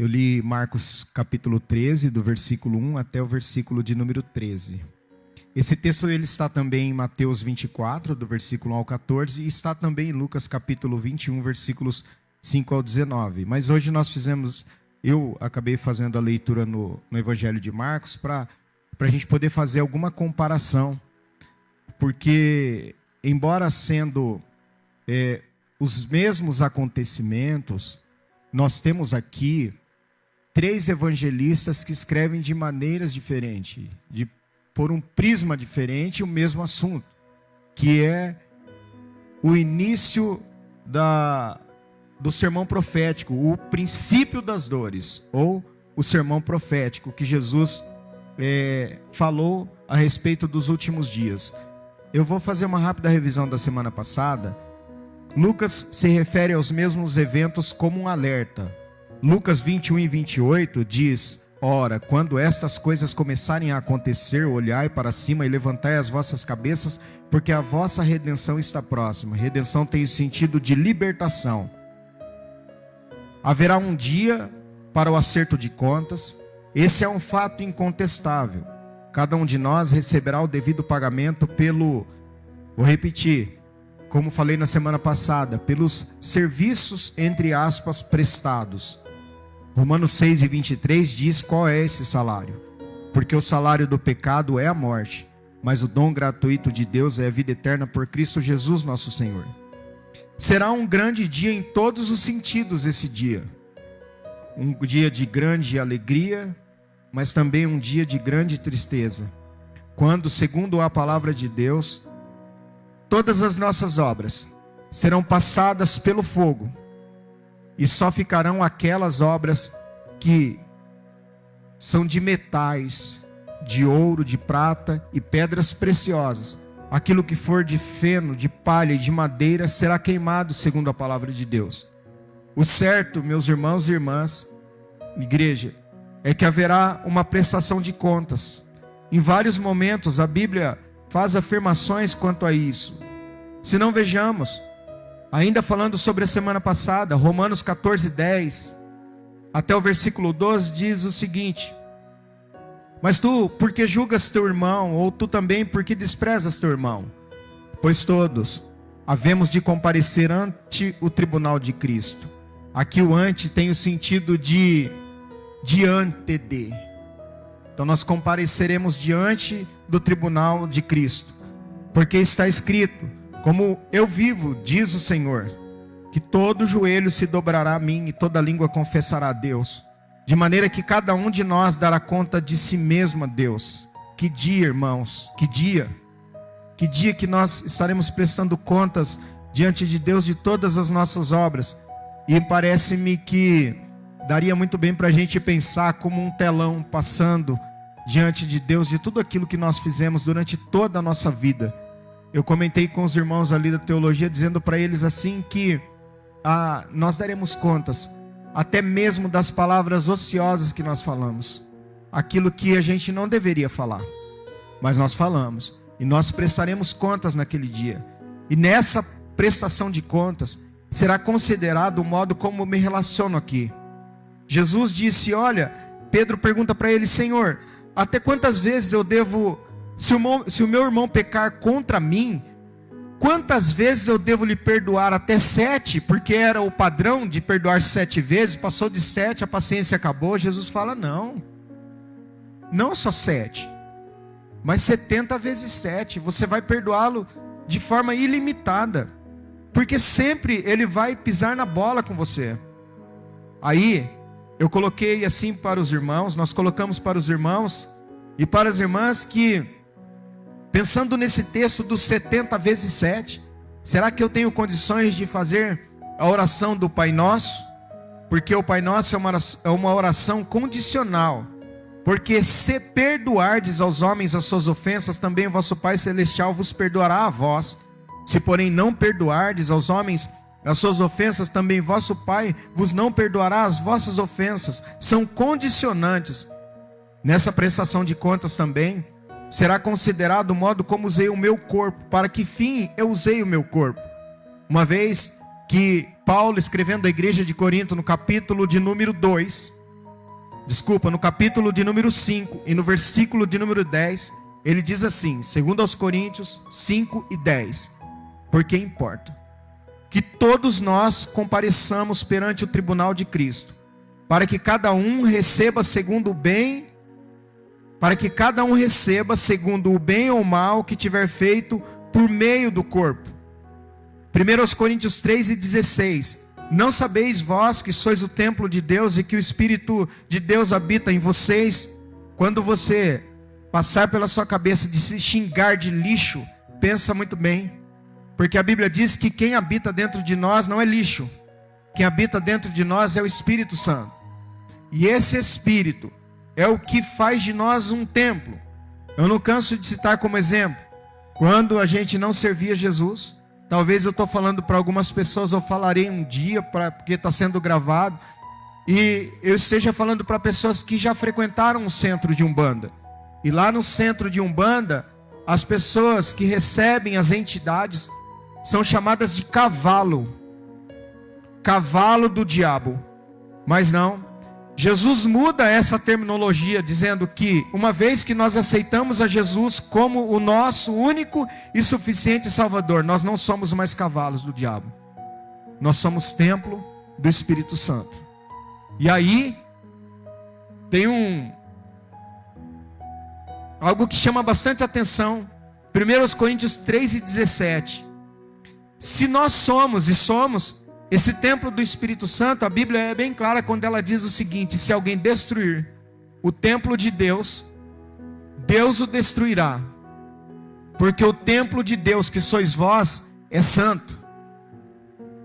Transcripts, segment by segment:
Eu li Marcos capítulo 13, do versículo 1 até o versículo de número 13. Esse texto ele está também em Mateus 24, do versículo 1 ao 14, e está também em Lucas capítulo 21, versículos 5 ao 19. Mas hoje eu acabei fazendo a leitura no Evangelho de Marcos para a gente poder fazer alguma comparação. Porque, embora sendo os mesmos acontecimentos, nós temos aqui 3 evangelistas que escrevem de maneiras diferentes, por um prisma diferente, o mesmo assunto, que é o início do sermão profético, o princípio das dores, ou o sermão profético que Jesus falou a respeito dos últimos dias. Eu vou fazer uma rápida revisão da semana passada. Lucas se refere aos mesmos eventos como um alerta. Lucas 21 e 28 diz: ora, quando estas coisas começarem a acontecer, olhai para cima e levantai as vossas cabeças, porque a vossa redenção está próxima. Redenção tem o sentido de libertação. Haverá um dia para o acerto de contas. Esse é um fato incontestável. Cada um de nós receberá o devido pagamento vou repetir, como falei na semana passada, pelos serviços, entre aspas, prestados. Romanos 6 e 23 diz qual é esse salário. Porque o salário do pecado é a morte, mas o dom gratuito de Deus é a vida eterna por Cristo Jesus nosso Senhor. Será um grande dia em todos os sentidos esse dia. Um dia de grande alegria, mas também um dia de grande tristeza. Quando, segundo a palavra de Deus, todas as nossas obras serão passadas pelo fogo, e só ficarão aquelas obras que são de metais, de ouro, de prata e pedras preciosas. Aquilo que for de feno, de palha e de madeira será queimado, segundo a palavra de Deus. O certo, meus irmãos e irmãs, igreja, é que haverá uma prestação de contas. Em vários momentos a Bíblia faz afirmações quanto a isso. Se não, vejamos, ainda falando sobre a semana passada, Romanos 14, 10, até o versículo 12, diz o seguinte: mas tu, porque julgas teu irmão, ou tu também, porque desprezas teu irmão? Pois todos havemos de comparecer ante o tribunal de Cristo. Aqui o ante tem o sentido de diante de. Então nós compareceremos diante do tribunal de Cristo. Porque está escrito: como eu vivo, diz o Senhor, que todo joelho se dobrará a mim e toda língua confessará a Deus. De maneira que cada um de nós dará conta de si mesmo a Deus. Que dia, irmãos, que dia. Que dia que nós estaremos prestando contas diante de Deus de todas as nossas obras. E parece-me que daria muito bem para a gente pensar como um telão passando diante de Deus de tudo aquilo que nós fizemos durante toda a nossa vida. Eu comentei com os irmãos ali da teologia, dizendo para eles assim que nós daremos contas até mesmo das palavras ociosas que nós falamos. Aquilo que a gente não deveria falar, mas nós falamos. E nós prestaremos contas naquele dia. E nessa prestação de contas será considerado o modo como eu me relaciono aqui. Jesus disse, olha, Pedro pergunta para ele: Senhor, até quantas vezes eu devo... Se o meu irmão pecar contra mim, quantas vezes eu devo lhe perdoar? Até 7, porque era o padrão de perdoar 7 vezes. Passou de 7, a paciência acabou. Jesus fala, não só 7, mas 70 vezes 7. Você vai perdoá-lo de forma ilimitada, porque sempre ele vai pisar na bola com você. Aí, eu coloquei assim para os irmãos, nós colocamos para os irmãos e para as irmãs que... Pensando nesse texto dos 70 vezes 7, será que eu tenho condições de fazer a oração do Pai Nosso? Porque o Pai Nosso é uma oração condicional. Porque se perdoardes aos homens as suas ofensas, também o vosso Pai Celestial vos perdoará a vós. Se porém não perdoardes aos homens as suas ofensas, também vosso Pai vos não perdoará as vossas ofensas. São condicionantes. Nessa prestação de contas também, será considerado o modo como usei o meu corpo. Para que fim eu usei o meu corpo? Uma vez que Paulo, escrevendo à igreja de Corinto, no capítulo de número 2, Desculpa, no capítulo de número 5 e no versículo de número 10, ele diz assim, 2 Coríntios 5 e 10. Porque importa que todos nós compareçamos perante o tribunal de Cristo, para que cada um receba segundo o bem, ou mal que tiver feito por meio do corpo. 1 Coríntios 3 e 16. Não sabeis vós que sois o templo de Deus e que o Espírito de Deus habita em vocês? Quando você passar pela sua cabeça de se xingar de lixo, pensa muito bem. Porque a Bíblia diz que quem habita dentro de nós não é lixo. Quem habita dentro de nós é o Espírito Santo. E esse Espírito é o que faz de nós um templo. Eu não canso de citar como exemplo. Quando a gente não servia Jesus, talvez eu estou falando para algumas pessoas, eu falarei um dia, porque está sendo gravado, e eu esteja falando para pessoas que já frequentaram o centro de Umbanda. E lá no centro de Umbanda, as pessoas que recebem as entidades são chamadas de cavalo do diabo. Mas não, Jesus muda essa terminologia, dizendo que uma vez que nós aceitamos a Jesus como o nosso único e suficiente Salvador, nós não somos mais cavalos do diabo. Nós somos templo do Espírito Santo. E aí tem algo que chama bastante atenção. 1 Coríntios 3 e 17. Se nós somos esse templo do Espírito Santo, a Bíblia é bem clara quando ela diz o seguinte: se alguém destruir o templo de Deus, Deus o destruirá. Porque o templo de Deus, que sois vós, é santo.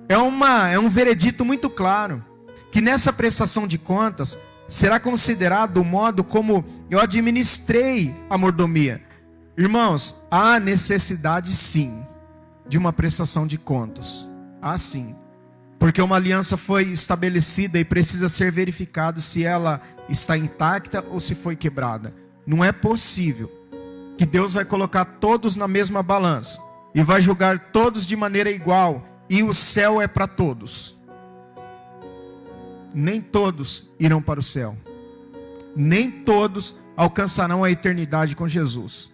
É um veredito muito claro, que nessa prestação de contas, será considerado o modo como eu administrei a mordomia. Irmãos, há necessidade sim, de uma prestação de contas. Há sim. Porque uma aliança foi estabelecida e precisa ser verificado se ela está intacta ou se foi quebrada. Não é possível que Deus vai colocar todos na mesma balança e vai julgar todos de maneira igual, e o céu é para todos. Nem todos irão para o céu. Nem todos alcançarão a eternidade com Jesus.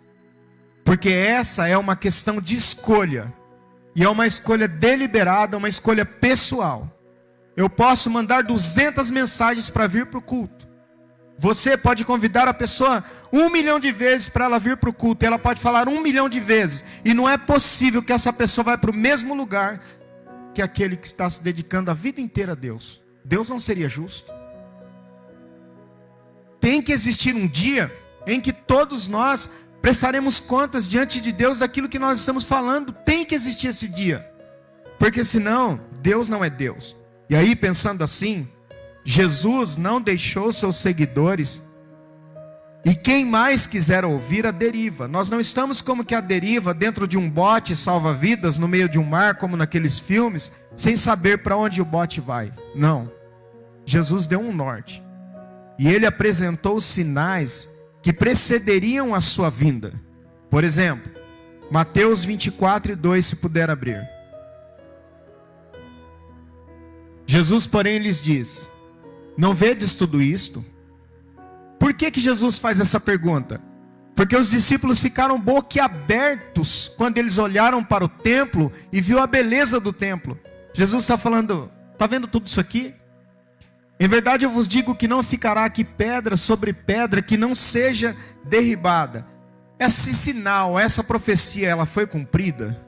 Porque essa é uma questão de escolha. E é uma escolha deliberada, uma escolha pessoal. Eu posso mandar 200 mensagens para vir para o culto. Você pode convidar a pessoa 1 milhão de vezes para ela vir para o culto. E ela pode falar 1 milhão de vezes. E não é possível que essa pessoa vá para o mesmo lugar que aquele que está se dedicando a vida inteira a Deus. Deus não seria justo. Tem que existir um dia em que todos nós prestaremos contas diante de Deus daquilo que nós estamos falando. Tem que existir esse dia. Porque senão, Deus não é Deus. E aí, pensando assim, Jesus não deixou seus seguidores. E quem mais quiser ouvir a deriva. Nós não estamos como que a deriva dentro de um bote salva-vidas no meio de um mar, como naqueles filmes, sem saber para onde o bote vai. Não. Jesus deu um norte. E ele apresentou os sinais que precederiam a sua vinda. Por exemplo, Mateus 24 e 2, se puder abrir. Jesus, porém, lhes diz: não vedes tudo isto? Por que Jesus faz essa pergunta? Porque os discípulos ficaram boquiabertos quando eles olharam para o templo e viu a beleza do templo. Jesus está falando: está vendo tudo isso aqui? Em verdade eu vos digo que não ficará aqui pedra sobre pedra que não seja derribada. Esse sinal, essa profecia, ela foi cumprida?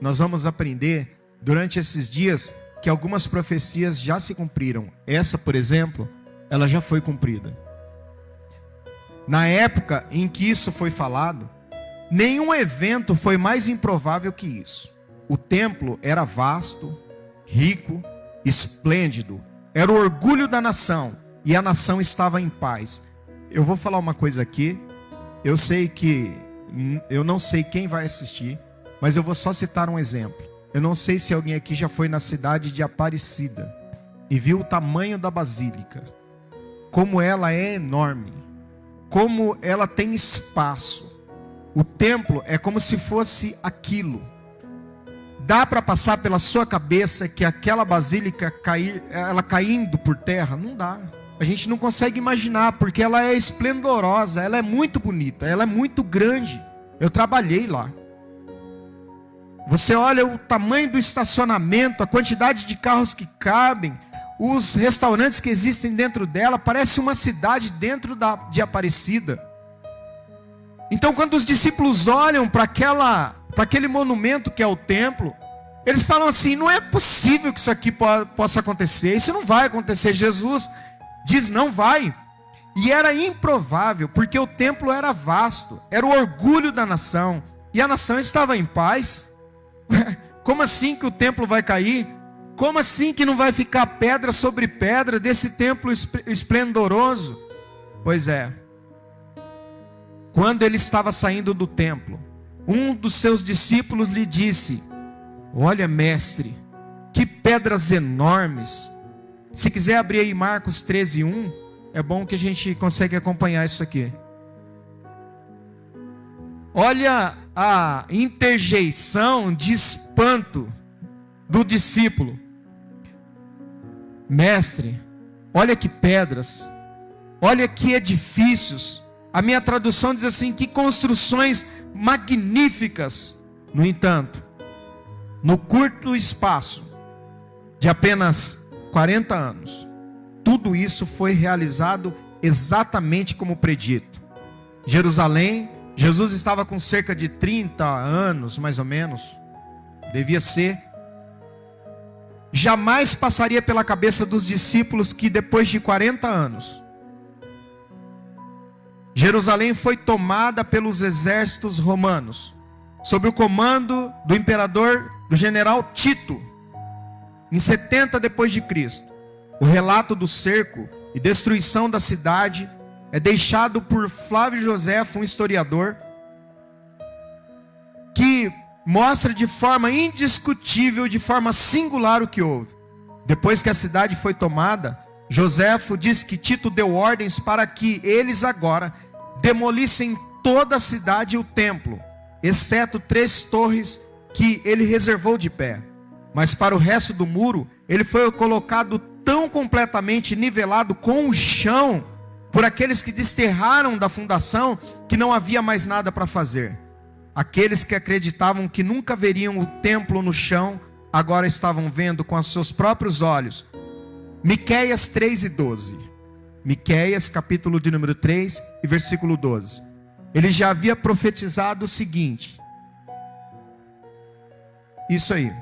Nós vamos aprender durante esses dias que algumas profecias já se cumpriram. Essa, por exemplo, ela já foi cumprida. Na época em que isso foi falado, nenhum evento foi mais improvável que isso. O templo era vasto, rico, esplêndido. Era o orgulho da nação. E a nação estava em paz. Eu vou falar uma coisa aqui. Eu não sei quem vai assistir, mas eu vou só citar um exemplo. Eu não sei se alguém aqui já foi na cidade de Aparecida e viu o tamanho da basílica. Como ela é enorme. Como ela tem espaço. O templo é como se fosse aquilo. Dá para passar pela sua cabeça que aquela basílica ela caindo por terra? Não dá. A gente não consegue imaginar, porque ela é esplendorosa, ela é muito bonita, ela é muito grande. Eu trabalhei lá. Você olha o tamanho do estacionamento, a quantidade de carros que cabem, os restaurantes que existem dentro dela, parece uma cidade dentro de Aparecida. Então, quando os discípulos olham para aquele monumento que é o templo, eles falam assim: não é possível que isso aqui possa acontecer, isso não vai acontecer. Jesus diz: não vai. E era improvável, porque o templo era vasto, era o orgulho da nação, e a nação estava em paz. Como assim que o templo vai cair? Como assim que não vai ficar pedra sobre pedra desse templo esplendoroso? Pois é, quando ele estava saindo do templo, um dos seus discípulos lhe disse: olha, mestre, que pedras enormes. Se quiser abrir aí Marcos 13:1, é bom que a gente consegue acompanhar isso aqui. Olha a interjeição de espanto do discípulo. Mestre, olha que pedras, olha que edifícios. A minha tradução diz assim: que construções magníficas. No entanto, no curto espaço de apenas 40 anos, tudo isso foi realizado exatamente como predito. Jerusalém, Jesus estava com cerca de 30 anos, mais ou menos, devia ser. Jamais passaria pela cabeça dos discípulos que depois de 40 anos, Jerusalém foi tomada pelos exércitos romanos, sob o comando do imperador, do general Tito, em 70 depois de Cristo. O relato do cerco e destruição da cidade é deixado por Flávio Joséfo, um historiador, que mostra de forma indiscutível, de forma singular o que houve. Depois que a cidade foi tomada, Joséfo diz que Tito deu ordens para que eles agora demolissem toda a cidade e o templo, exceto 3 torres que ele reservou de pé. Mas para o resto do muro, ele foi colocado tão completamente nivelado com o chão, por aqueles que desterraram da fundação, que não havia mais nada para fazer. Aqueles que acreditavam que nunca veriam o templo no chão, agora estavam vendo com os seus próprios olhos. Miqueias 3:12. Miqueias, capítulo de número 3 e versículo 12. Ele já havia profetizado o seguinte: isso aí.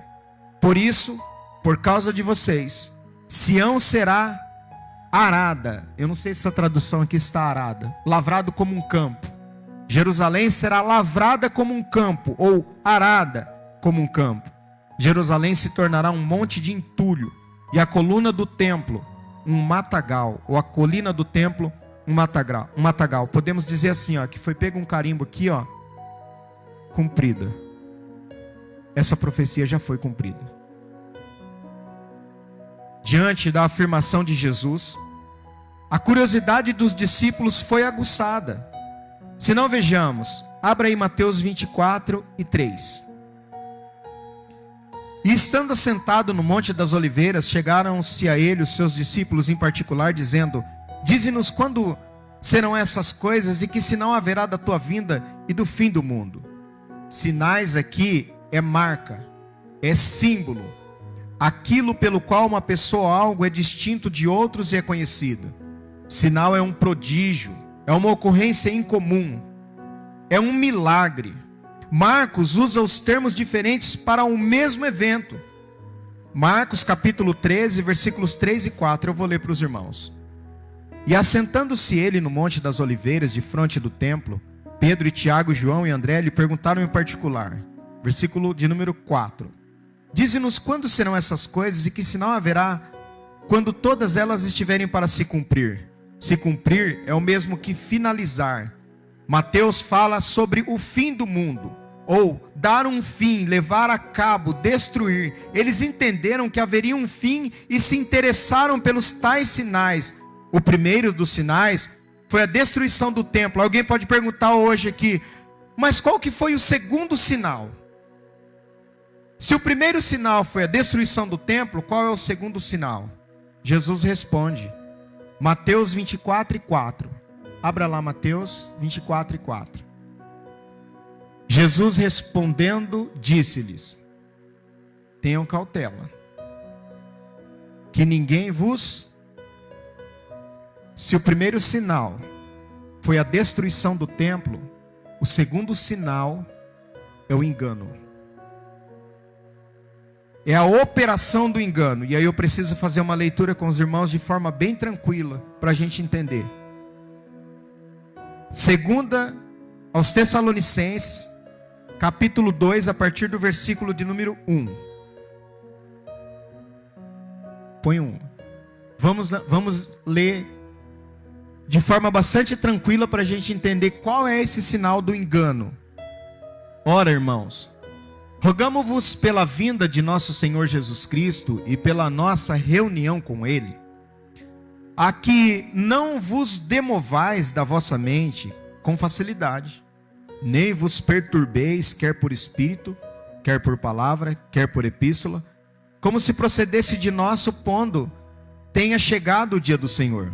Por isso, por causa de vocês, Sião será arada. Eu não sei se essa tradução aqui está arada. Lavrado como um campo. Jerusalém será lavrada como um campo, ou arada como um campo. Jerusalém se tornará um monte de entulho, e a coluna do templo um matagal, ou a colina do templo um matagal. Podemos dizer assim, ó, que foi pego um carimbo aqui, ó, cumprida. Essa profecia já foi cumprida. Diante da afirmação de Jesus, a curiosidade dos discípulos foi aguçada. Se não, vejamos, abra aí Mateus 24:3. E estando assentado no Monte das Oliveiras, chegaram-se a ele os seus discípulos em particular, dizendo: dize-nos quando serão essas coisas e que sinal haverá da tua vinda e do fim do mundo. Sinais aqui é marca, é símbolo, aquilo pelo qual uma pessoa ou algo é distinto de outros e é conhecido. Sinal é um prodígio, é uma ocorrência incomum, é um milagre. Marcos usa os termos diferentes para o mesmo evento. Marcos capítulo 13, versículos 3 e 4, eu vou ler para os irmãos. E assentando-se ele no Monte das Oliveiras, de fronte do templo, Pedro e Tiago, João e André lhe perguntaram em particular. Versículo de número 4. Dize-nos quando serão essas coisas e que sinal haverá quando todas elas estiverem para se cumprir. Se cumprir é o mesmo que finalizar. Mateus fala sobre o fim do mundo, ou dar um fim, levar a cabo, destruir. Eles entenderam que haveria um fim e se interessaram pelos tais sinais. O primeiro dos sinais foi a destruição do templo. Alguém pode perguntar hoje aqui, mas qual que foi o segundo sinal? Se o primeiro sinal foi a destruição do templo, qual é o segundo sinal? Jesus responde: Mateus 24:4. Abra lá Mateus 24:4. Jesus respondendo, disse-lhes: tenham cautela, que ninguém vos... Se o primeiro sinal foi a destruição do templo, o segundo sinal é o engano. É a operação do engano. E aí eu preciso fazer uma leitura com os irmãos de forma bem tranquila, para a gente entender. Segunda aos Tessalonicenses, capítulo 2, a partir do versículo de número 1. Põe 1. Vamos ler de forma bastante tranquila para a gente entender qual é esse sinal do engano. Ora, irmãos, rogamo-vos pela vinda de nosso Senhor Jesus Cristo e pela nossa reunião com Ele, a que não vos demovais da vossa mente com facilidade, nem vos perturbeis, quer por espírito, quer por palavra, quer por epístola, como se procedesse de nós, supondo tenha chegado o dia do Senhor.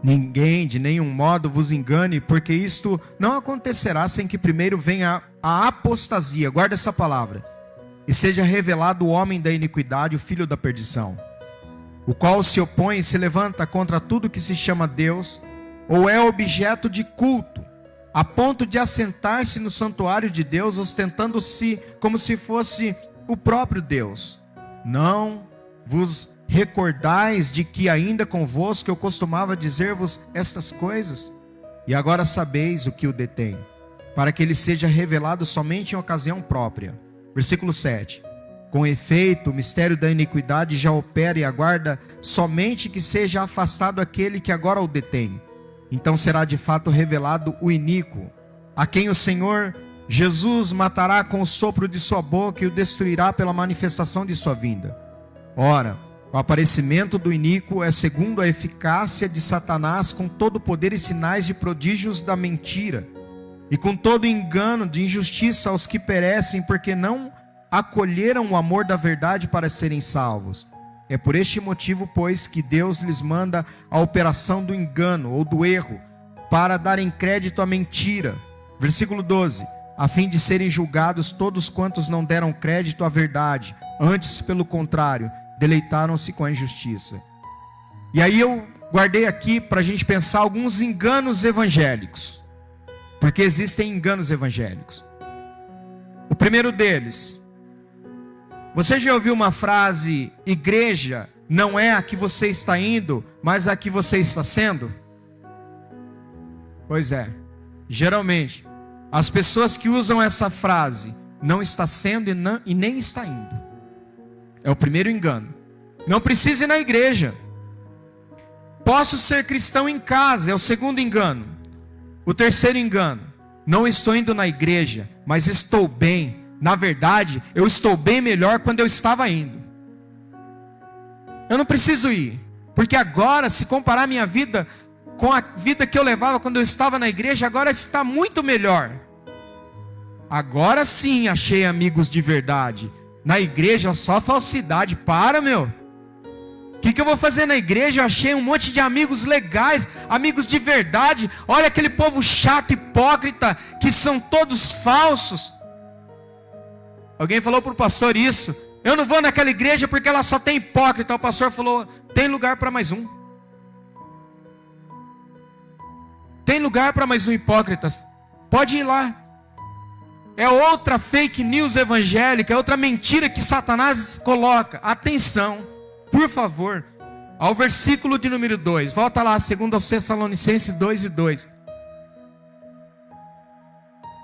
Ninguém de nenhum modo vos engane, porque isto não acontecerá sem que primeiro venha a apostasia, guarda essa palavra, e seja revelado o homem da iniquidade, o filho da perdição, o qual se opõe e se levanta contra tudo que se chama Deus, ou é objeto de culto, a ponto de assentar-se no santuário de Deus, ostentando-se como se fosse o próprio Deus. Não vos recordais de que ainda convosco eu costumava dizer-vos estas coisas? E agora sabeis o que o detém, para que ele seja revelado somente em ocasião própria. Versículo 7. Com efeito, o mistério da iniquidade já opera e aguarda somente que seja afastado aquele que agora o detém. Então será de fato revelado o iníquo, a quem o Senhor Jesus matará com o sopro de sua boca e o destruirá pela manifestação de sua vinda. Ora, o aparecimento do iníquo é segundo a eficácia de Satanás, com todo o poder e sinais de prodígios da mentira, e com todo engano de injustiça aos que perecem, porque não acolheram o amor da verdade para serem salvos. É por este motivo, pois, que Deus lhes manda a operação do engano ou do erro, para darem crédito à mentira. Versículo 12. A fim de serem julgados todos quantos não deram crédito à verdade, antes, pelo contrário, deleitaram-se com a injustiça. E aí eu guardei aqui para a gente pensar alguns enganos evangélicos, porque existem enganos evangélicos. O primeiro deles: você já ouviu uma frase: igreja não é a que você está indo, mas a que você está sendo? Pois é, geralmente as pessoas que usam essa frase não está sendo e nem está indo. É o primeiro engano. Não precisa ir na igreja. Posso ser cristão em casa, é o segundo engano. O terceiro engano: não estou indo na igreja, mas estou bem. Na verdade, eu estou bem melhor quando eu estava indo. Eu não preciso ir, porque agora, se comparar minha vida com a vida que eu levava quando eu estava na igreja, agora está muito melhor. Agora sim achei amigos de verdade. Na igreja só falsidade. Para, meu. O que eu vou fazer na igreja? Eu achei um monte de amigos legais, amigos de verdade. Olha aquele povo chato, hipócrita, que são todos falsos. Alguém falou para o pastor isso: eu não vou naquela igreja porque ela só tem hipócrita. O pastor falou: tem lugar para mais um. Tem lugar para mais um hipócrita. Pode ir lá. É outra fake news evangélica, é outra mentira que Satanás coloca. Atenção, por favor, ao versículo de número 2. Volta lá, 2 Tessalonicenses 2:2.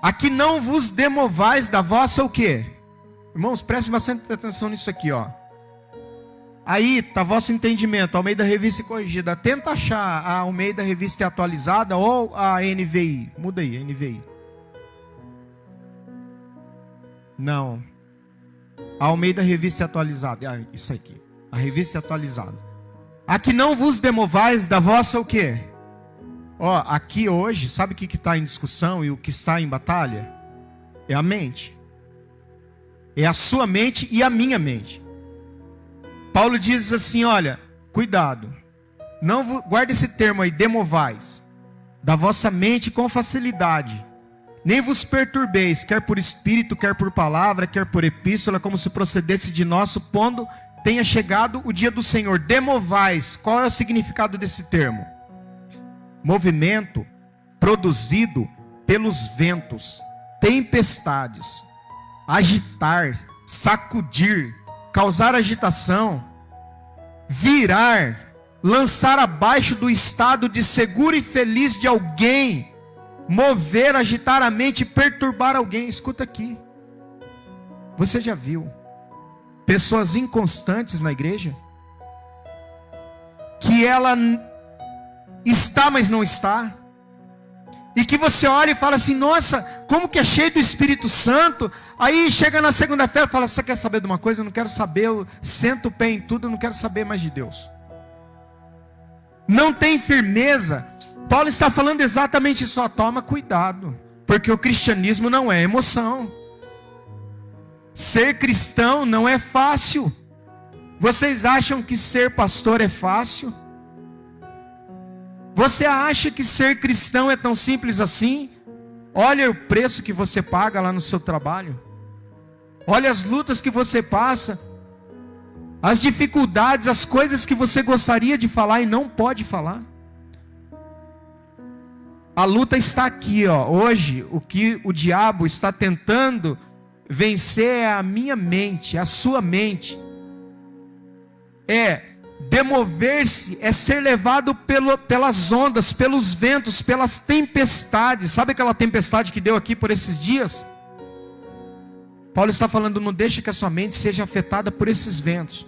Aqui não vos demovais da vossa o quê? Irmãos, prestem bastante atenção nisso aqui, ó. Aí está vosso entendimento, Almeida Revista Corrigida. Tenta achar a Almeida Revista Atualizada ou a NVI. Muda aí, a NVI. Não. A Almeida Revista Atualizada. Ah, isso aqui. A Revista Atualizada. Aqui não vos demovais da vossa o quê? Ó, aqui hoje, sabe o que está em discussão e o que está em batalha? É a mente. É a sua mente e a minha mente. Paulo diz assim: olha, cuidado. Não guarde esse termo aí, demovais, da vossa mente com facilidade. Nem vos perturbeis, quer por espírito, quer por palavra, quer por epístola, como se procedesse de nosso, pondo tenha chegado o dia do Senhor. Demovais, qual é o significado desse termo? Movimento produzido pelos ventos, tempestades, agitar, sacudir, causar agitação, virar, lançar abaixo do estado de seguro e feliz de alguém, mover, agitar a mente, perturbar alguém. Escuta aqui, você já viu pessoas inconstantes na igreja? Que ela está, mas não está. E que você olha e fala assim, nossa, como que é cheio do Espírito Santo. Aí chega na segunda-feira e fala, você quer saber de uma coisa? Eu não quero saber, eu sento o pé em tudo, eu não quero saber mais de Deus. Não tem firmeza. Paulo está falando exatamente isso, ó, toma cuidado, porque o cristianismo não é emoção. Ser cristão não é fácil. Vocês acham que ser pastor é fácil? Você acha que ser cristão é tão simples assim? Olha o preço que você paga lá no seu trabalho. Olha as lutas que você passa. As dificuldades, as coisas que você gostaria de falar e não pode falar. A luta está aqui, ó. Hoje, o que o diabo está tentando vencer é a minha mente, a sua mente. É demover-se, é ser levado pelas ondas, pelos ventos, pelas tempestades. Sabe aquela tempestade que deu aqui por esses dias? Paulo está falando, não deixe que a sua mente seja afetada por esses ventos.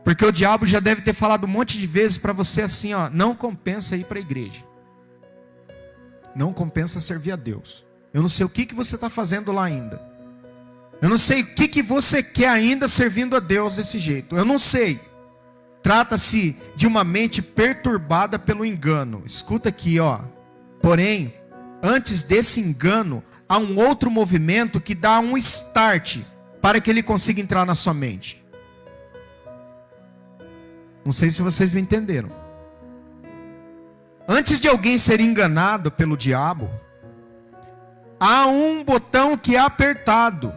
Porque o diabo já deve ter falado um monte de vezes para você assim, ó, não compensa ir para a igreja. Não compensa servir a Deus. Eu não sei o que você está fazendo lá ainda. Eu não sei o que você quer ainda servindo a Deus desse jeito. Eu não sei. Trata-se de uma mente perturbada pelo engano. Escuta aqui, ó. Porém, antes desse engano, há um outro movimento que dá um start para que ele consiga entrar na sua mente. Não sei se vocês me entenderam. Antes de alguém ser enganado pelo diabo, há um botão que é apertado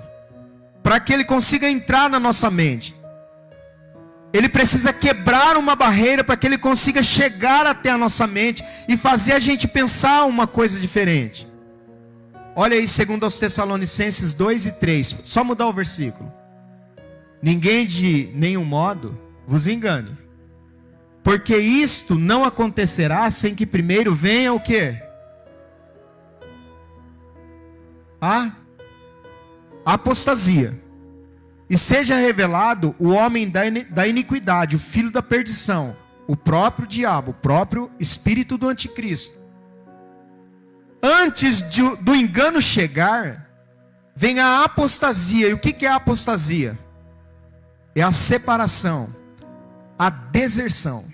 para que ele consiga entrar na nossa mente. Ele precisa quebrar uma barreira para que ele consiga chegar até a nossa mente e fazer a gente pensar uma coisa diferente. Olha aí, segundo aos Tessalonicenses 2 e 3. Só mudar o versículo. Ninguém de nenhum modo vos engane. Porque isto não acontecerá sem que primeiro venha o quê? A apostasia. E seja revelado o homem da iniquidade, o filho da perdição, o próprio diabo, o próprio espírito do anticristo. Antes do engano chegar, vem a apostasia. E o que é a apostasia? É a separação, a deserção.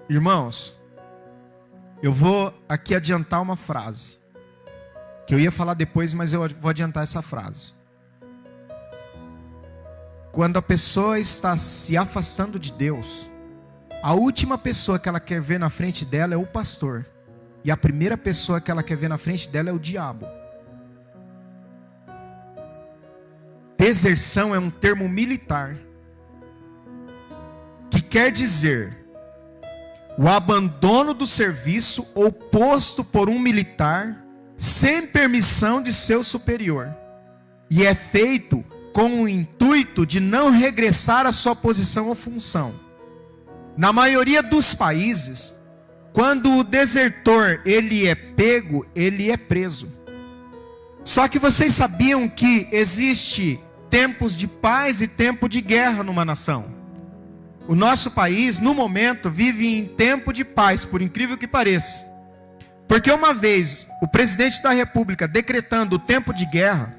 Irmãos, eu vou aqui adiantar uma frase, que eu ia falar depois, mas eu vou adiantar essa frase. Quando a pessoa está se afastando de Deus, a última pessoa que ela quer ver na frente dela é o pastor. E a primeira pessoa que ela quer ver na frente dela é o diabo. Deserção é um termo militar, que quer dizer o abandono do serviço ou posto por um militar sem permissão de seu superior. E é feito com o intuito de não regressar à sua posição ou função. Na maioria dos países, quando o desertor ele é pego, ele é preso. Só que vocês sabiam que existe tempos de paz e tempo de guerra numa nação? O nosso país, no momento, vive em tempo de paz, por incrível que pareça. Porque uma vez o presidente da república decretando o tempo de guerra,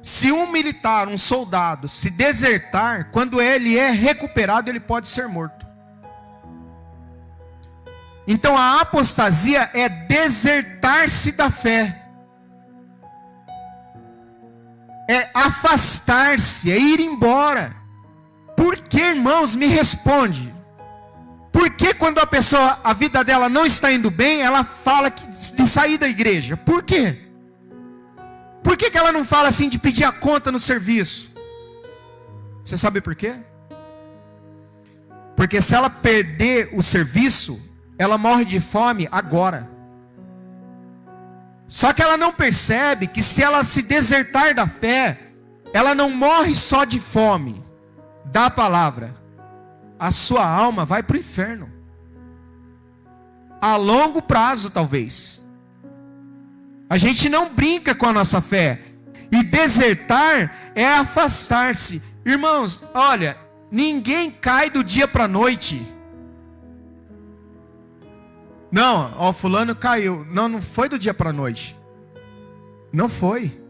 se um militar, um soldado, se desertar, quando ele é recuperado, ele pode ser morto. Então a apostasia é desertar-se da fé. É afastar-se, é ir embora. Por que, irmãos, me responde? Por que quando a vida dela não está indo bem, ela fala de sair da igreja? Por quê? Por que ela não fala assim de pedir a conta no serviço? Você sabe por quê? Porque se ela perder o serviço, ela morre de fome agora. Só que ela não percebe que se ela se desertar da fé, ela não morre só de fome da palavra. A sua alma vai para o inferno. A longo prazo, talvez. A gente não brinca com a nossa fé. E desertar é afastar-se. Irmãos, olha, ninguém cai do dia para a noite. Não, ó, fulano caiu. Não, não foi do dia para a noite. Não foi.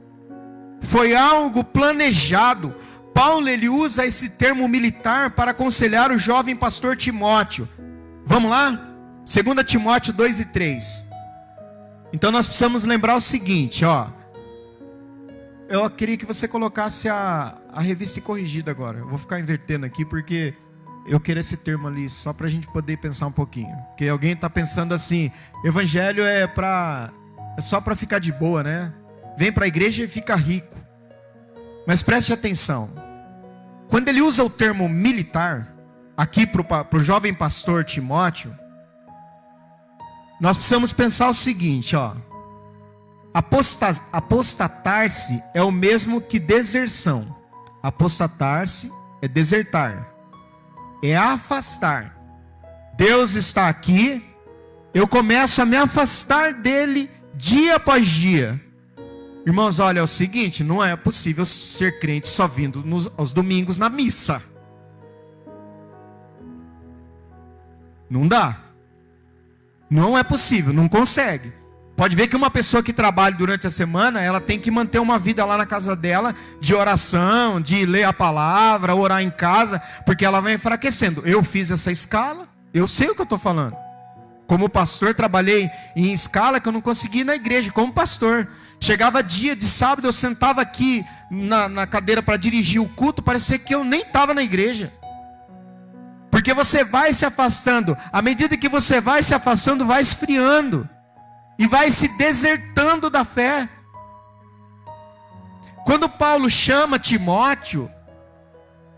Foi algo planejado. Paulo, ele usa esse termo militar para aconselhar o jovem pastor Timóteo. Vamos lá? 2 Timóteo 2 e 3. Então nós precisamos lembrar o seguinte, ó. Eu queria que você colocasse a revista corrigida agora. Eu vou ficar invertendo aqui porque eu quero esse termo ali só para a gente poder pensar um pouquinho. Porque alguém está pensando assim, evangelho é só para ficar de boa, né? Vem para a igreja e fica rico. Mas preste atenção. Quando ele usa o termo militar, aqui para o jovem pastor Timóteo, nós precisamos pensar o seguinte, ó. Apostatar-se é o mesmo que deserção. Apostatar-se é desertar. É afastar. Deus está aqui, eu começo a me afastar dele dia após dia. Irmãos, olha, é o seguinte, não é possível ser crente só vindo aos domingos na missa. Não dá. Não é possível, não consegue. Pode ver que uma pessoa que trabalha durante a semana, ela tem que manter uma vida lá na casa dela, de oração, de ler a palavra, orar em casa, porque ela vai enfraquecendo. Eu fiz essa escala, eu sei o que eu estou falando. Como pastor, trabalhei em escala que eu não consegui ir na igreja, como pastor. Chegava dia de sábado, eu sentava aqui na cadeira para dirigir o culto, parecia que eu nem estava na igreja. Porque você vai se afastando, à medida que você vai se afastando, vai esfriando. E vai se desertando da fé. Quando Paulo chama Timóteo,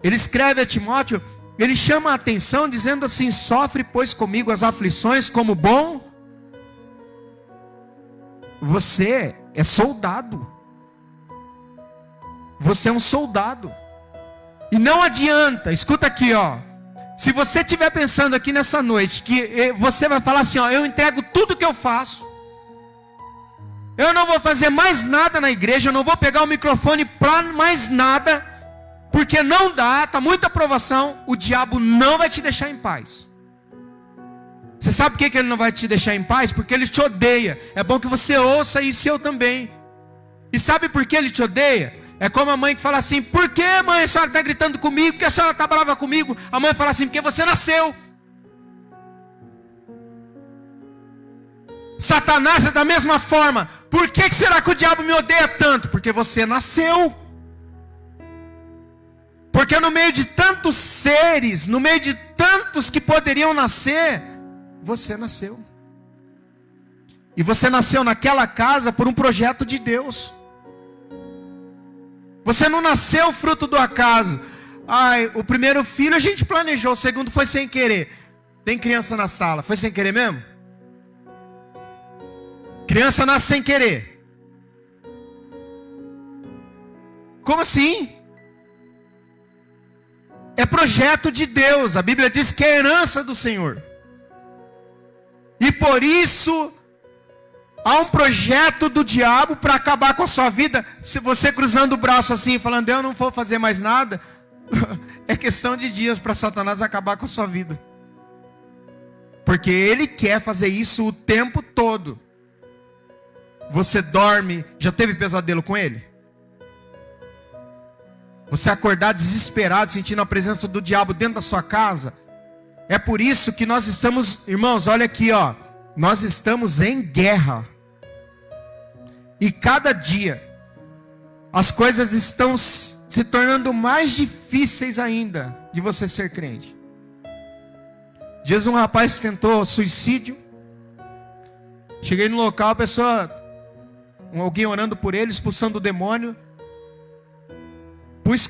ele escreve a Timóteo, ele chama a atenção dizendo assim, sofre pois comigo as aflições como bom. Você é soldado. Você é um soldado. E não adianta, escuta aqui, ó. Se você estiver pensando aqui nessa noite, que você vai falar assim, ó, eu entrego tudo que eu faço. Eu não vou fazer mais nada na igreja, eu não vou pegar o microfone para mais nada, porque não dá, está muita provação, o diabo não vai te deixar em paz. Você sabe por que ele não vai te deixar em paz? Porque ele te odeia. É bom que você ouça isso, eu também. E sabe por que ele te odeia? É como a mãe que fala assim, por que mãe a senhora está gritando comigo? Por que a senhora está brava comigo? A mãe fala assim, porque você nasceu. Satanás é da mesma forma. Por que será que o diabo me odeia tanto? Porque você nasceu. Porque no meio de tantos seres, no meio de tantos que poderiam nascer, você nasceu. E você nasceu naquela casa por um projeto de Deus. Você não nasceu fruto do acaso. Ai, o primeiro filho a gente planejou, o segundo foi sem querer. Tem criança na sala, foi sem querer mesmo? Criança nasce sem querer. Como assim? É projeto de Deus. A Bíblia diz que é herança do Senhor. E por isso há um projeto do diabo para acabar com a sua vida. Se você cruzando o braço assim, falando, eu não vou fazer mais nada, é questão de dias para Satanás acabar com a sua vida. Porque ele quer fazer isso o tempo todo. Você dorme, já teve pesadelo com ele? Você acordar desesperado, sentindo a presença do diabo dentro da sua casa? É por isso que nós estamos, irmãos, olha aqui, ó. Nós estamos em guerra. E cada dia, as coisas estão se tornando mais difíceis ainda de você ser crente. Diz um rapaz tentou suicídio. Cheguei no local, a pessoa, alguém orando por ele, expulsando o demônio.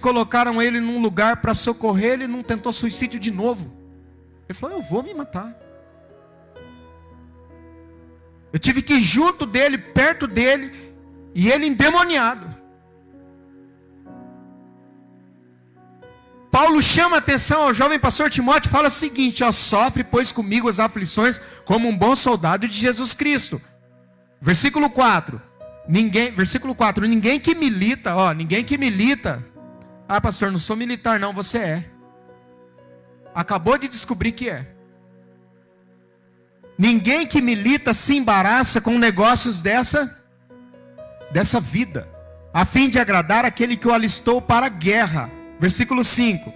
Colocaram ele num lugar para socorrer, ele não tentou suicídio de novo. Ele falou, eu vou me matar. Eu tive que ir junto dele, perto dele, e ele endemoniado. Paulo chama a atenção ao jovem pastor Timóteo e fala o seguinte, ó, sofre pois comigo as aflições como um bom soldado de Jesus Cristo. Versículo 4, ninguém que milita. Ah, pastor, não sou militar não, você é. Acabou de descobrir que é. Ninguém que milita se embaraça com negócios dessa vida, a fim de agradar aquele que o alistou para a guerra. Versículo 5.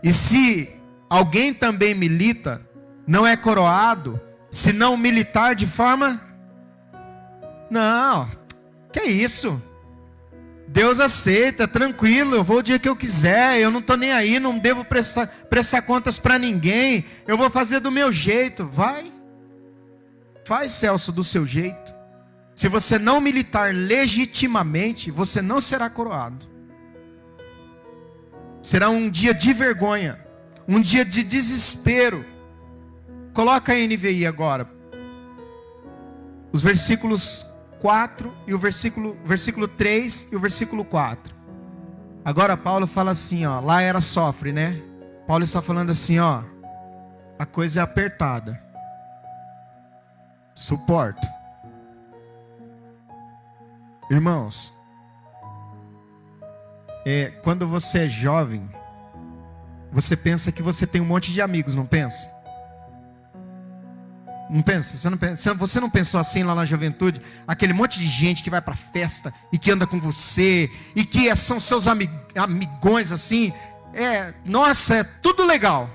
E se alguém também milita, não é coroado, se não militar de forma... Não, que isso? Deus aceita, tranquilo, eu vou o dia que eu quiser, eu não estou nem aí, não devo prestar contas para ninguém, eu vou fazer do meu jeito. Faz, Celso, do seu jeito. Se você não militar legitimamente, você não será coroado. Será um dia de vergonha, um dia de desespero. Coloca a NVI agora. Os versículos 4 e o versículo 3 e o versículo 4. Agora Paulo fala assim, ó, lá era sofre, né? Paulo está falando assim, ó, a coisa é apertada. Suporta. Irmãos, quando você é jovem, você pensa que você tem um monte de amigos, não pensa? Não pensa? Você não pensou assim lá na juventude? Aquele monte de gente que vai para festa e que anda com você e que são seus amigões assim. Nossa, é tudo legal.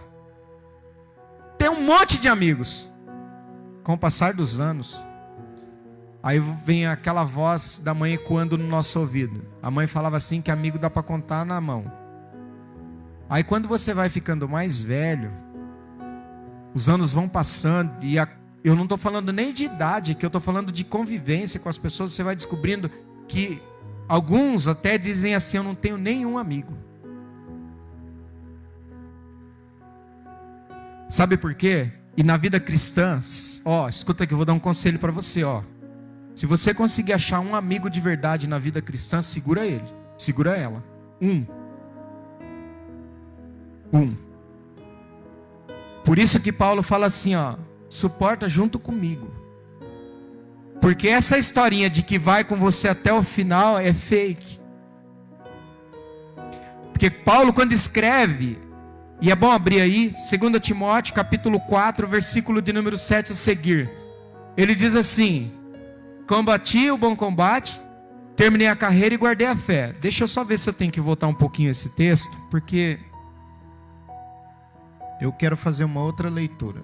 Tem um monte de amigos. Com o passar dos anos, aí vem aquela voz da mãe ecoando no nosso ouvido. A mãe falava assim que amigo dá para contar na mão. Aí quando você vai ficando mais velho, os anos vão passando e eu não estou falando nem de idade, que eu estou falando de convivência com as pessoas. Você vai descobrindo que alguns até dizem assim, eu não tenho nenhum amigo. Sabe por quê? E na vida cristã, escuta aqui, eu vou dar um conselho para você, Se você conseguir achar um amigo de verdade na vida cristã, segura ele, segura ela. Um. Por isso que Paulo fala assim, suporta junto comigo. Porque essa historinha de que vai com você até o final é fake. Porque Paulo, quando escreve, e é bom abrir aí, 2 Timóteo capítulo 4, versículo de número 7 a seguir. Ele diz assim, combati o bom combate, terminei a carreira e guardei a fé. Deixa eu só ver se eu tenho que voltar um pouquinho esse texto, porque eu quero fazer uma outra leitura.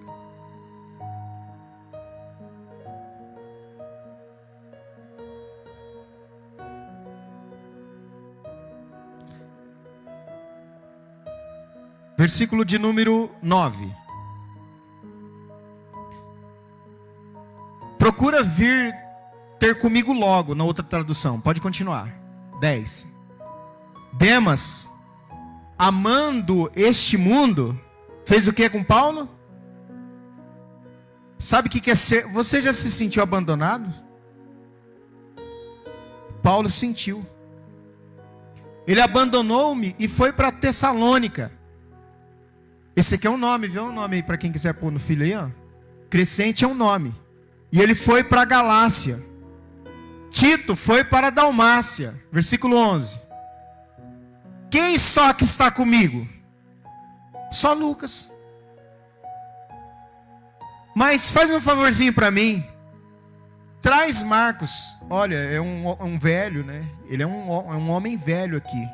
Versículo de número 9. Procura vir ter comigo logo, na outra tradução. Pode continuar. 10. Demas, amando este mundo, fez o que com Paulo? Sabe o que é ser? Você já se sentiu abandonado? Paulo sentiu. Ele abandonou-me e foi para Tessalônica. Esse aqui é um nome, viu? Um nome aí para quem quiser pôr no filho aí, Crescente é um nome. E ele foi para a Galácia. Tito foi para a Dalmácia. Versículo 11. Quem só que está comigo? Só Lucas. Mas faz um favorzinho para mim. Traz Marcos. Olha, é um velho, né? Ele é um homem velho aqui.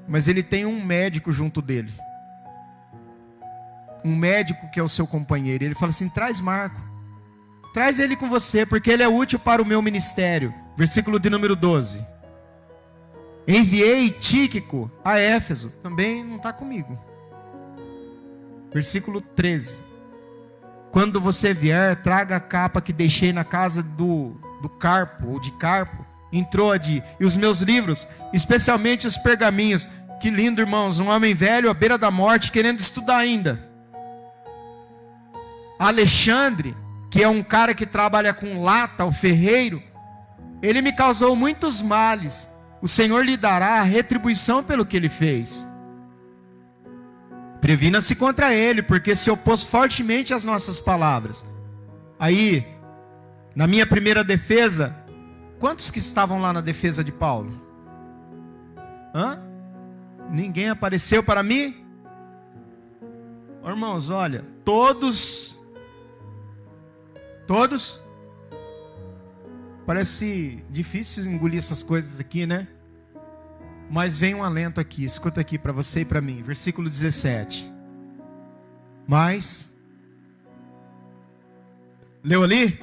Mas ele tem um médico junto dele. Um médico que é o seu companheiro. Ele fala assim, traz Marco. Traz ele com você, porque ele é útil para o meu ministério. Versículo de número 12. Enviei Tíquico a Éfeso. Também não está comigo. Versículo 13. quando você vier, traga a capa que deixei na casa do Carpo, ou de Carpo, em Troade, e os meus livros, especialmente os pergaminhos. Que lindo, irmãos, um homem velho à beira da morte, querendo estudar ainda. Alexandre, que é um cara que trabalha com lata, o ferreiro, ele me causou muitos males. O Senhor lhe dará a retribuição pelo que ele fez. Previna-se contra ele, porque se opôs fortemente às nossas palavras. Aí, na minha primeira defesa, quantos que estavam lá na defesa de Paulo? Ninguém apareceu para mim? Irmãos, olha, todos, parece difícil engolir essas coisas aqui, né? Mas vem um alento aqui, escuta aqui para você e para mim, versículo 17. Mas, leu ali?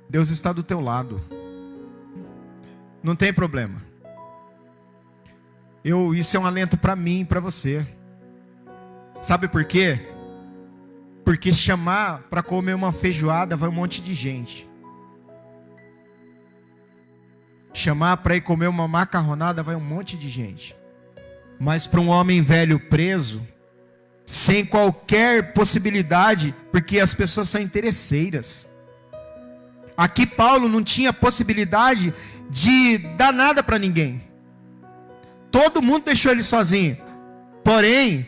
Deus está do teu lado. Não tem problema. Isso é um alento para mim e para você. Sabe por quê? Porque chamar para comer uma feijoada vai um monte de gente. Chamar para ir comer uma macarronada vai um monte de gente. Mas para um homem velho preso, sem qualquer possibilidade, porque as pessoas são interesseiras. Aqui Paulo não tinha possibilidade de dar nada para ninguém. Todo mundo deixou ele sozinho. Porém,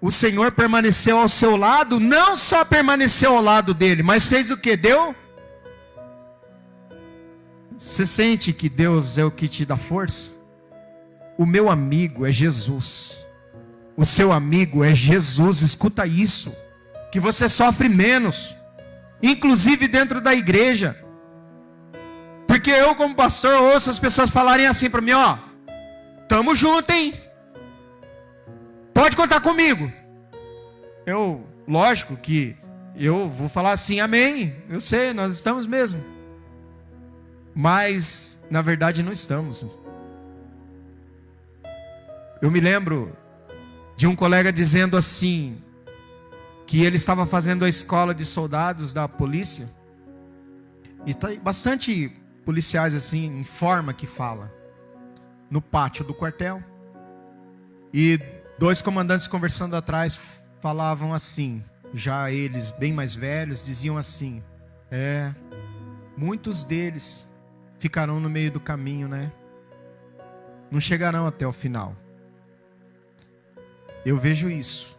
o Senhor permaneceu ao seu lado, não só permaneceu ao lado dele, mas fez o que? Deu? Você sente que Deus é o que te dá força? O meu amigo é Jesus. O seu amigo é Jesus. Escuta isso. Que você sofre menos. Inclusive dentro da igreja. Porque eu como pastor ouço as pessoas falarem assim para mim, tamo junto, hein? Pode contar comigo. Lógico que eu vou falar assim, amém. Eu sei, nós estamos mesmo. Mas, na verdade, não estamos. Eu me lembro de um colega dizendo assim, que ele estava fazendo a escola de soldados da polícia. E tá bastante policiais assim, em forma que fala. No pátio do quartel. E 2 comandantes conversando atrás falavam assim, já eles bem mais velhos, diziam assim, muitos deles ficarão no meio do caminho, né? Não chegarão até o final. Eu vejo isso.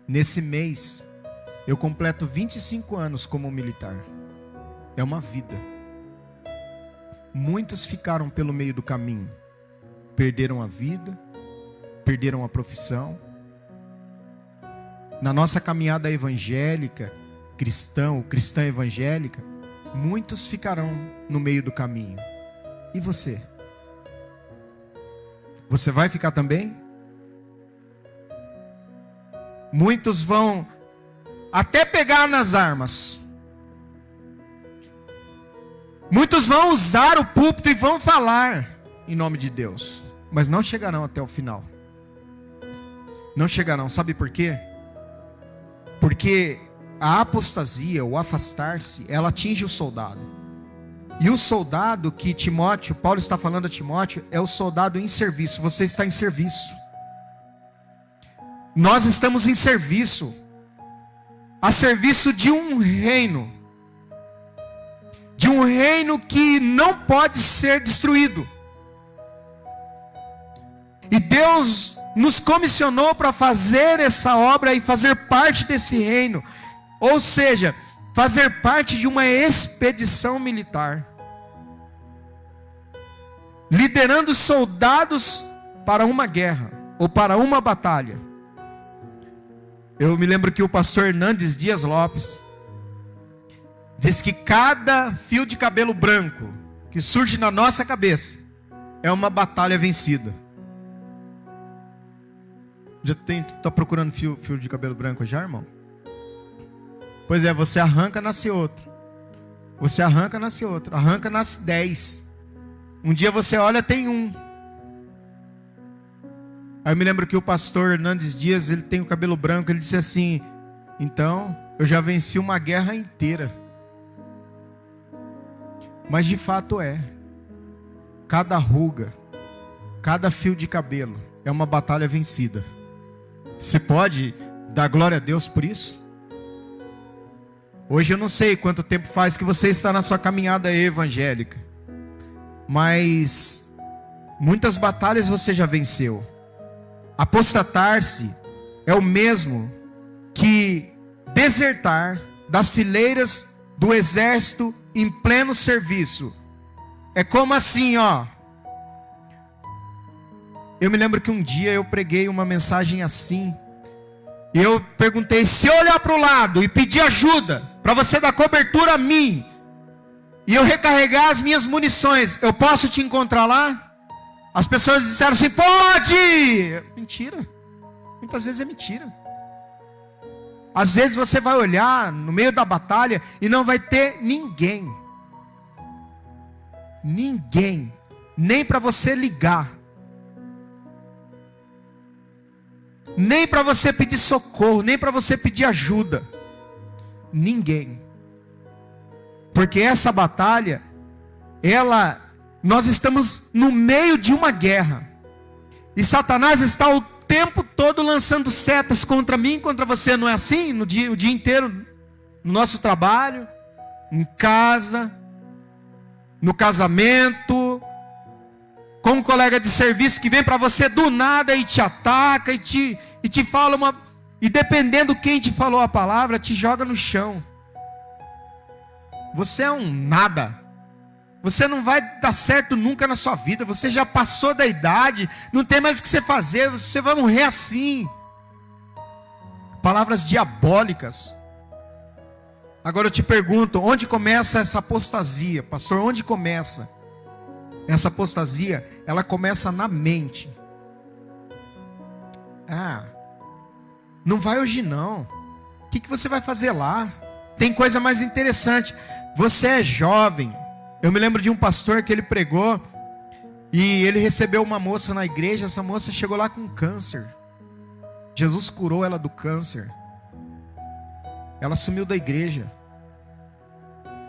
Nesse mês, eu completo 25 anos como militar. É uma vida. Muitos ficaram pelo meio do caminho. Perderam a vida, perderam a profissão. Na nossa caminhada evangélica, cristã evangélica, muitos ficarão no meio do caminho. E você? Você vai ficar também? Muitos vão até pegar nas armas. Muitos vão usar o púlpito e vão falar em nome de Deus. Mas não chegarão até o final. Não chegarão. Sabe por quê? Porque a apostasia, o afastar-se, ela atinge o soldado. E o soldado que Paulo está falando a Timóteo, é o soldado em serviço. Você está em serviço. Nós estamos em serviço. A serviço de um reino. De um reino que não pode ser destruído. E Deus nos comissionou para fazer essa obra e fazer parte desse reino. Ou seja, fazer parte de uma expedição militar. Liderando soldados para uma guerra ou para uma batalha. Eu me lembro que o pastor Hernandes Dias Lopes diz que cada fio de cabelo branco que surge na nossa cabeça é uma batalha vencida. Tá procurando fio de cabelo branco já, irmão? Pois é, você arranca, nasce outro. Você arranca, nasce outro. Arranca, nasce 10. Um dia você olha, tem um. Aí eu me lembro que o pastor Hernandes Dias, ele tem o cabelo branco, ele disse assim: então, eu já venci uma guerra inteira. Mas de fato cada ruga, cada fio de cabelo é uma batalha vencida. Você pode dar glória a Deus por isso? Hoje eu não sei quanto tempo faz que você está na sua caminhada evangélica, mas muitas batalhas você já venceu. Apostatar-se é o mesmo que desertar das fileiras do exército em pleno serviço. É como assim, ó. Eu me lembro que um dia eu preguei uma mensagem assim. E eu perguntei: se eu olhar para o lado e pedir ajuda para você dar cobertura a mim, e eu recarregar as minhas munições, eu posso te encontrar lá? As pessoas disseram assim: pode! Mentira. Muitas vezes é mentira. Às vezes você vai olhar no meio da batalha e não vai ter ninguém. Ninguém. Nem para você ligar. Nem para você pedir socorro, nem para você pedir ajuda. Ninguém. Porque essa batalha, nós estamos no meio de uma guerra. E Satanás está o tempo todo lançando setas contra mim, contra você. Não é assim? O dia inteiro, no nosso trabalho, em casa, no casamento, com um colega de serviço que vem para você do nada e te ataca e te fala e dependendo quem te falou a palavra, te joga no chão. Você é um nada. Você não vai dar certo nunca na sua vida. Você já passou da idade, não tem mais o que você fazer, você vai morrer assim. Palavras diabólicas. Agora eu te pergunto, onde começa essa apostasia? Pastor, onde começa? Essa apostasia, ela começa na mente. Não vai hoje não. O que você vai fazer lá? Tem coisa mais interessante. Você é jovem. Eu me lembro de um pastor que ele pregou e ele recebeu uma moça na igreja. Essa moça chegou lá com câncer. Jesus curou ela do câncer. Ela sumiu da igreja.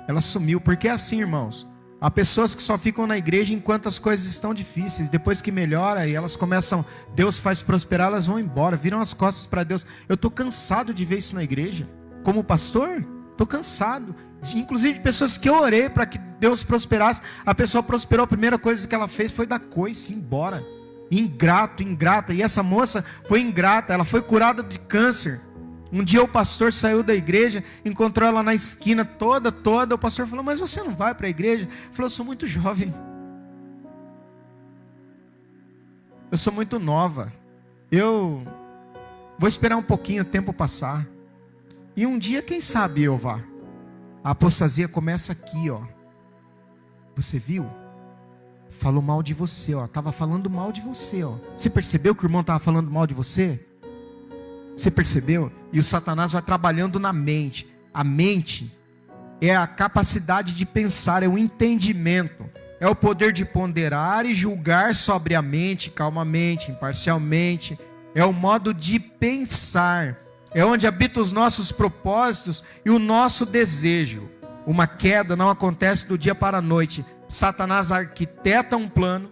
Ela sumiu, porque é assim, irmãos. Há pessoas que só ficam na igreja enquanto as coisas estão difíceis. Depois que melhora e elas começam, Deus faz prosperar, elas vão embora, viram as costas para Deus. Eu estou cansado de ver isso na igreja. Como pastor, estou cansado. Inclusive de pessoas que eu orei para que Deus prosperasse. A pessoa prosperou, a primeira coisa que ela fez foi dar coice, ir embora. Ingrata. E essa moça foi ingrata, ela foi curada de câncer. Um dia o pastor saiu da igreja, encontrou ela na esquina toda. O pastor falou: mas você não vai para a igreja? Ele falou: eu sou muito jovem. Eu sou muito nova. Eu vou esperar um pouquinho o tempo passar. E um dia, quem sabe eu vá. A apostasia começa aqui, ó. Você viu? Falou mal de você, ó. Estava falando mal de você, ó. Você percebeu que o irmão estava falando mal de você? Você percebeu? E o Satanás vai trabalhando na mente. A mente é a capacidade de pensar, é o entendimento, é o poder de ponderar e julgar sobriamente, calmamente, imparcialmente. É o modo de pensar, é onde habitam os nossos propósitos e o nosso desejo. Uma queda não acontece do dia para a noite. Satanás arquiteta um plano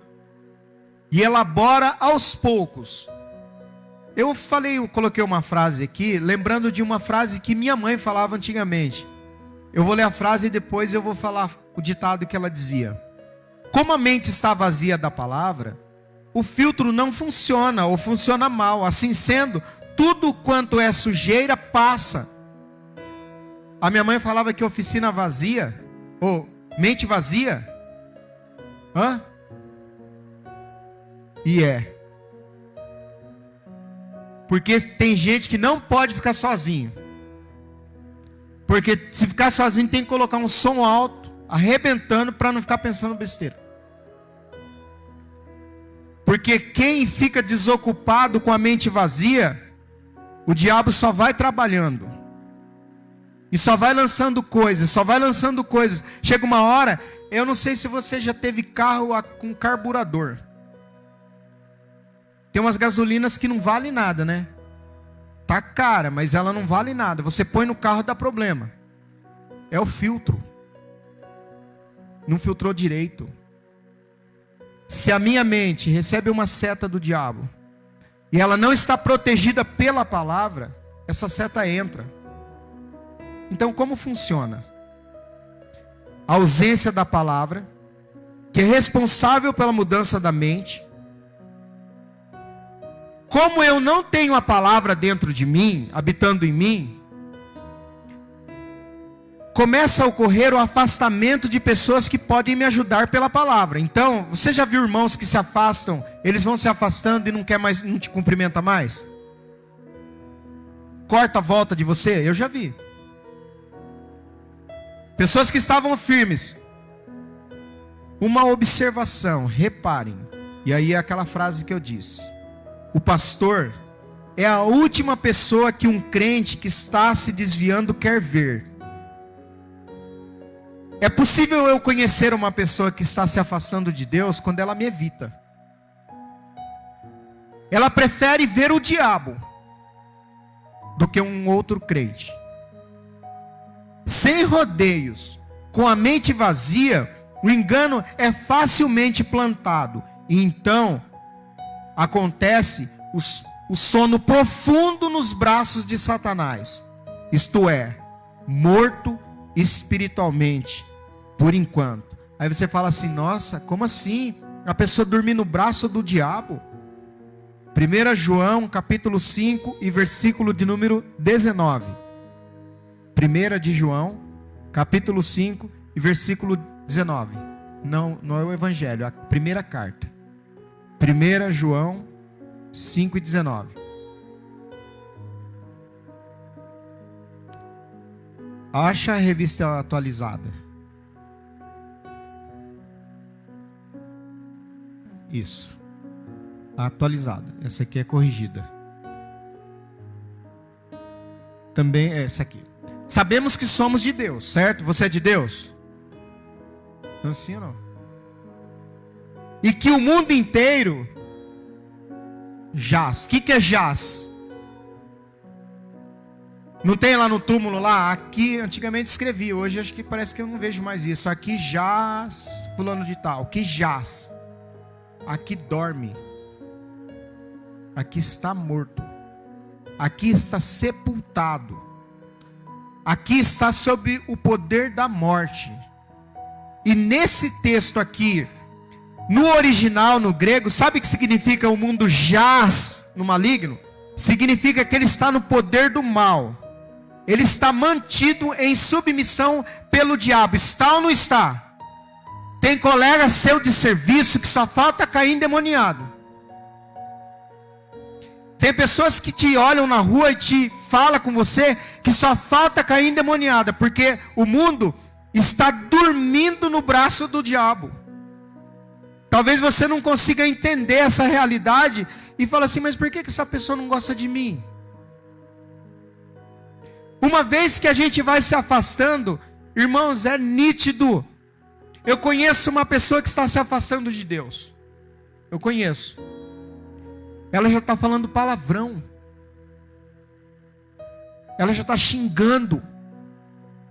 e elabora aos poucos. Eu coloquei uma frase aqui, lembrando de uma frase que minha mãe falava antigamente. Eu vou ler a frase e depois eu vou falar o ditado que ela dizia. Como a mente está vazia da palavra, o filtro não funciona ou funciona mal. Assim sendo, tudo quanto é sujeira passa. A minha mãe falava que oficina vazia, ou mente vazia. E é. Porque tem gente que não pode ficar sozinho. Porque se ficar sozinho tem que colocar um som alto, arrebentando, para não ficar pensando besteira. Porque quem fica desocupado com a mente vazia, o diabo só vai trabalhando. E só vai lançando coisas, Chega uma hora, eu não sei se você já teve carro com carburador. Tem umas gasolinas que não valem nada, né? Tá cara, mas ela não vale nada. Você põe no carro, dá problema. É o filtro. Não filtrou direito. Se a minha mente recebe uma seta do diabo e ela não está protegida pela palavra, essa seta entra. Então, como funciona? A ausência da palavra, que é responsável pela mudança da mente. Como eu não tenho a palavra dentro de mim, habitando em mim, começa a ocorrer o afastamento de pessoas que podem me ajudar pela palavra. Então, você já viu irmãos que se afastam, eles vão se afastando e não quer mais, não te cumprimenta mais? Corta a volta de você? Eu já vi. Pessoas que estavam firmes. Uma observação, reparem. E aí é aquela frase que eu disse. O pastor é a última pessoa que um crente que está se desviando quer ver. É possível eu conhecer uma pessoa que está se afastando de Deus quando ela me evita. Ela prefere ver o diabo do que um outro crente. Sem rodeios, com a mente vazia, o engano é facilmente plantado. E então, acontece o sono profundo nos braços de Satanás. Isto é, morto espiritualmente, por enquanto. Aí você fala assim, nossa, como assim? A pessoa dormir no braço do diabo? 1 João, capítulo 5 e versículo de número 19. 1 de João, capítulo 5 e versículo 19. Não é o evangelho, é a primeira carta. 1 João 5 e 19. Acha a revista atualizada. Isso. A atualizada. Essa aqui é corrigida. Também é essa aqui. Sabemos que somos de Deus, certo? Você é de Deus? Não, sim ou não? E que o mundo inteiro jaz. O que é jaz? Não tem lá no túmulo lá? Aqui antigamente escrevia, hoje acho que parece que eu não vejo mais isso. Aqui jaz fulano de tal. Que jaz? Aqui dorme. Aqui está morto. Aqui está sepultado. Aqui está sob o poder da morte. E nesse texto aqui, no original, no grego, sabe o que significa o mundo jaz no maligno? Significa que ele está no poder do mal. Ele está mantido em submissão pelo diabo. Está ou não está? Tem colega seu de serviço que só falta cair endemoniado. Tem pessoas que te olham na rua e te falam com você que só falta cair endemoniada, porque o mundo está dormindo no braço do diabo. Talvez você não consiga entender essa realidade e fala assim, mas por que essa pessoa não gosta de mim? Uma vez que a gente vai se afastando, irmãos, é nítido. Eu conheço uma pessoa que está se afastando de Deus. Eu conheço. Ela já está falando palavrão. Ela já está xingando.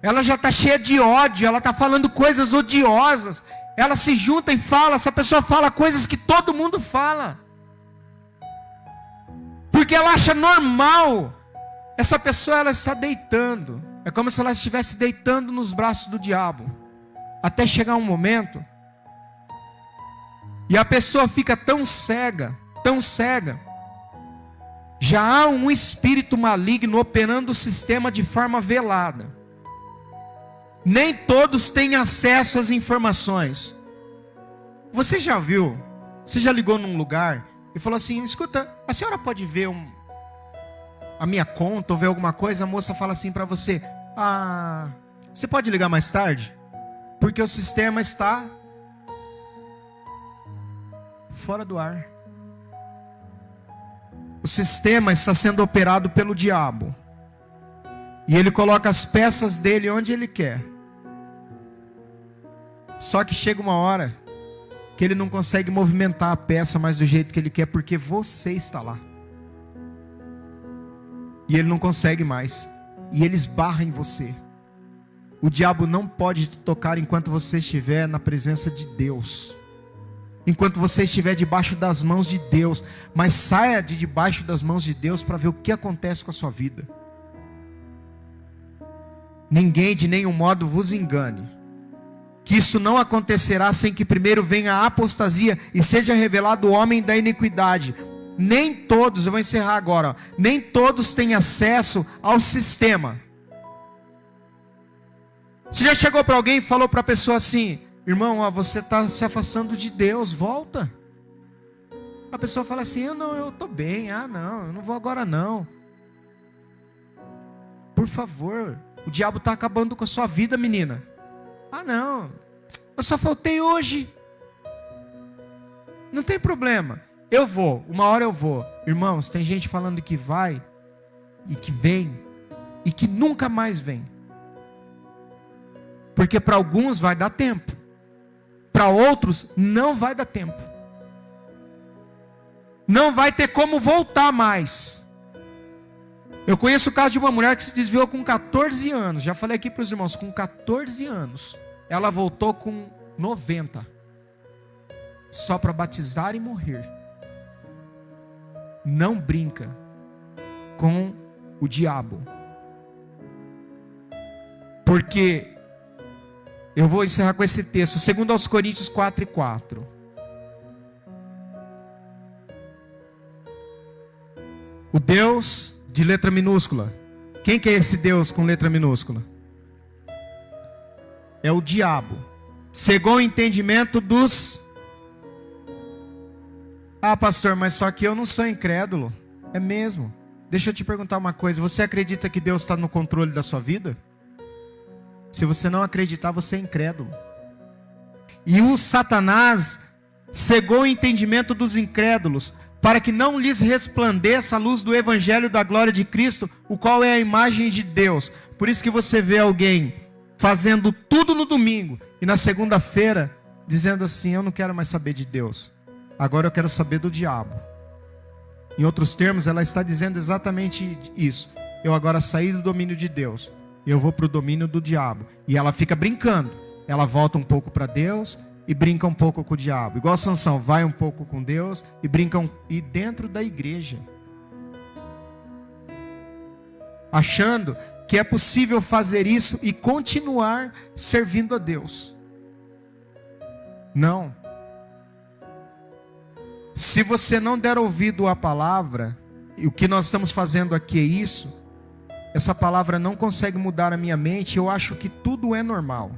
Ela já está cheia de ódio. Ela está falando coisas odiosas. Ela se junta e fala. Essa pessoa fala coisas que todo mundo fala. Porque ela acha normal. Essa pessoa, ela está deitando. É como se ela estivesse deitando nos braços do diabo. Até chegar um momento. E a pessoa fica tão cega. Tão cega. Já há um espírito maligno operando o sistema de forma velada. Nem todos têm acesso às informações. Você já viu? Você já ligou num lugar e falou assim, escuta, a senhora pode ver a minha conta ou ver alguma coisa? A moça fala assim para você, você pode ligar mais tarde? Porque o sistema está fora do ar. O sistema está sendo operado pelo diabo. E ele coloca as peças dele onde ele quer. Só que chega uma hora que ele não consegue movimentar a peça mais do jeito que ele quer, porque você está lá. E ele não consegue mais. E ele esbarra em você. O diabo não pode te tocar enquanto você estiver na presença de Deus. Enquanto você estiver debaixo das mãos de Deus. Mas saia de debaixo das mãos de Deus para ver o que acontece com a sua vida. Ninguém de nenhum modo vos engane. Que isso não acontecerá sem que primeiro venha a apostasia e seja revelado o homem da iniquidade. Nem todos, eu vou encerrar agora, nem todos têm acesso ao sistema. Você já chegou para alguém e falou para a pessoa assim: irmão, você está se afastando de Deus, volta. A pessoa fala assim: eu estou bem, não, eu não vou agora não. Por favor, o diabo está acabando com a sua vida, menina. Não, eu só faltei hoje. Não tem problema, eu vou, uma hora eu vou. Irmãos, tem gente falando que vai, e que vem, e que nunca mais vem. Porque para alguns vai dar tempo, para outros não vai dar tempo. Não vai ter como voltar mais. Eu conheço o caso de uma mulher que se desviou com 14 anos. Já falei aqui para os irmãos, com 14 anos. Ela voltou com 90. Só para batizar e morrer. Não brinca com o diabo. Porque, eu vou encerrar com esse texto, 2 Coríntios 4:4. O Deus de letra minúscula. Quem que é esse Deus com letra minúscula? É o diabo. Cegou o entendimento dos... pastor, mas só que eu não sou incrédulo. É mesmo. Deixa eu te perguntar uma coisa. Você acredita que Deus está no controle da sua vida? Se você não acreditar, você é incrédulo. E o Satanás cegou o entendimento dos incrédulos, para que não lhes resplandeça a luz do evangelho da glória de Cristo, o qual é a imagem de Deus. Por isso que você vê alguém fazendo tudo no domingo, e na segunda-feira, dizendo assim: eu não quero mais saber de Deus, agora eu quero saber do diabo. Em outros termos, ela está dizendo exatamente isso: eu agora saí do domínio de Deus, eu vou para o domínio do diabo. E ela fica brincando, ela volta um pouco para Deus e brinca um pouco com o diabo. Igual Sansão, vai um pouco com Deus e brinca e dentro da igreja. Achando que é possível fazer isso e continuar servindo a Deus. Não. Se você não der ouvido à palavra, e o que nós estamos fazendo aqui é isso, essa palavra não consegue mudar a minha mente, eu acho que tudo é normal.